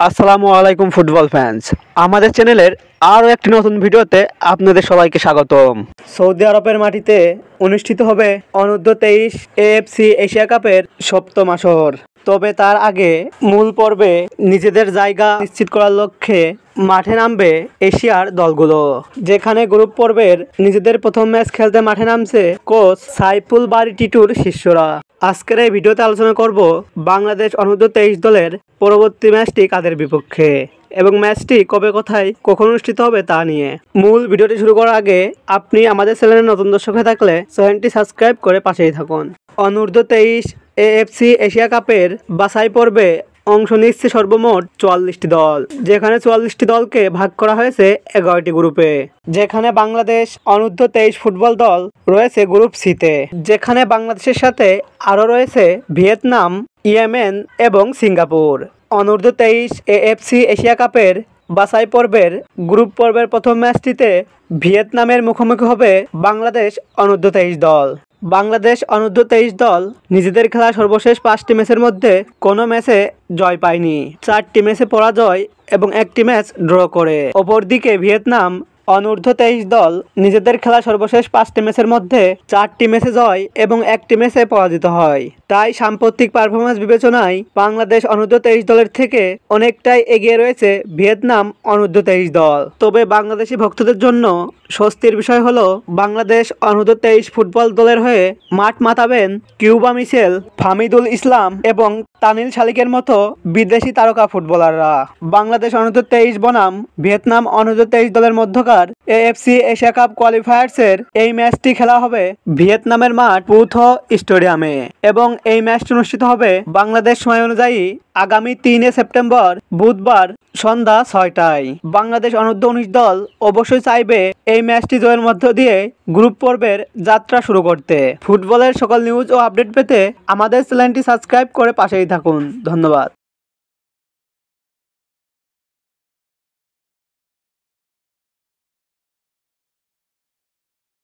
আসসালামু আলাইকুম football fans. আমাদের চ্যানেলের আরও একটি নতুন ভিডিওতে আপনাদের সবাইকে স্বাগতম। সৌদি আরবের মাটিতে অনুষ্ঠিত হবে অনূর্ধ্ব-23 এএফসি এশিয়া কাপের সপ্তম আসর। তবে তার আগে মূল পর্বে নিজেদের জায়গা নিশ্চিত করার লক্ষ্যে মাঠে নামবে এশিয়ার দলগুলো, যেখানে গ্রুপ পর্বের নিজেদের প্রথম ম্যাচ খেলতে মাঠে নামছে কোচ সাইফুল বারী টিটুর শিষ্যরা। আজকের এই ভিডিওতে আলোচনা করব বাংলাদেশ অনূর্ধ্ব-23 দলের পরবর্তী ম্যাচটি কাদের বিপক্ষে এবং ম্যাচটি কবে কোথায় কখন অনুষ্ঠিত হবে তা নিয়ে। মূল ভিডিওটি শুরু করার আগে আপনি আমাদের চ্যানেলের নতুন দর্শক হয়ে থাকলে চ্যানেলটি সাবস্ক্রাইব করে পাশেই থাকুন। অনূর্ধ্ব-23 এএফসি এশিয়া কাপের বাছাই পর্বে অংশ নিচ্ছে সর্বমোট 44টি দল, যেখানে 44টি দলকে ভাগ করা হয়েছে 11টি গ্রুপে। যেখানে বাংলাদেশ অনূর্ধ্ব-23 ফুটবল দল রয়েছে গ্রুপ সিতে, যেখানে বাংলাদেশের সাথে আরও রয়েছে ভিয়েতনাম, ইয়েমেন এবং সিঙ্গাপুর। অনূর্ধ্ব-23 এএফসি এশিয়া কাপের বাছাই পর্বের গ্রুপ পর্বের প্রথম ম্যাচটিতে ভিয়েতনামের মুখোমুখি হবে বাংলাদেশ অনূর্ধ্ব-23 দল। বাংলাদেশ অনূর্ধ্ব-23 দল নিজেদের খেলা সর্বশেষ 5টি ম্যাচের মধ্যে কোনো ম্যাচে জয় পায়নি, 4টি ম্যাচে পরাজয় এবং 1টি ম্যাচ ড্র করে। অপরদিকে ভিয়েতনাম অনূর্ধ্ব-23 দল নিজেদের খেলা সর্বশেষ 5টি ম্যাচের মধ্যে 4টি ম্যাচে জয় এবং 1টি ম্যাচে পরাজিত হয়। তাই সাম্প্রতিক পারফরমেন্স বিবেচনায় বাংলাদেশ অনূর্ধ্ব-23 দলের থেকে অনেকটাই এগিয়ে রয়েছে ভিয়েতনাম অনূর্ধ্ব-23 দল। তবে বাংলাদেশি ভক্তদের জন্য স্বস্তির বিষয় হলো বাংলাদেশ অনূর্ধ্ব-23 ফুটবল দলের হয়ে মাঠ মাতাবেন কিউবা মিশেল, ফামিদুল ইসলাম এবং তানিল শালিকের মতো বিদেশি তারকা ফুটবলাররা। বাংলাদেশ অনূর্ধ্ব-23 বনাম ভিয়েতনাম অনূর্ধ্ব-23 দলের মধ্যকার এএফসি এশিয়া কাপ কোয়ালিফায়ার্সের এই ম্যাচটি খেলা হবে ভিয়েতনামের মাঠ পুথো স্টেডিয়ামে এবং এই ম্যাচটি অনুষ্ঠিত হবে বাংলাদেশ সময় অনুযায়ী আগামী 3 সেপ্টেম্বর বুধবার সন্ধ্যা 6টায়। বাংলাদেশ অনূর্ধ্ব-19 দল অবশ্যই চাইবে এই ম্যাচটি জয়ের মধ্য দিয়ে গ্রুপ পর্বের যাত্রা শুরু করতে। ফুটবলের সকল নিউজ ও আপডেট পেতে আমাদের চ্যানেলটি সাবস্ক্রাইব করে পাশেই থাকুন। ধন্যবাদ।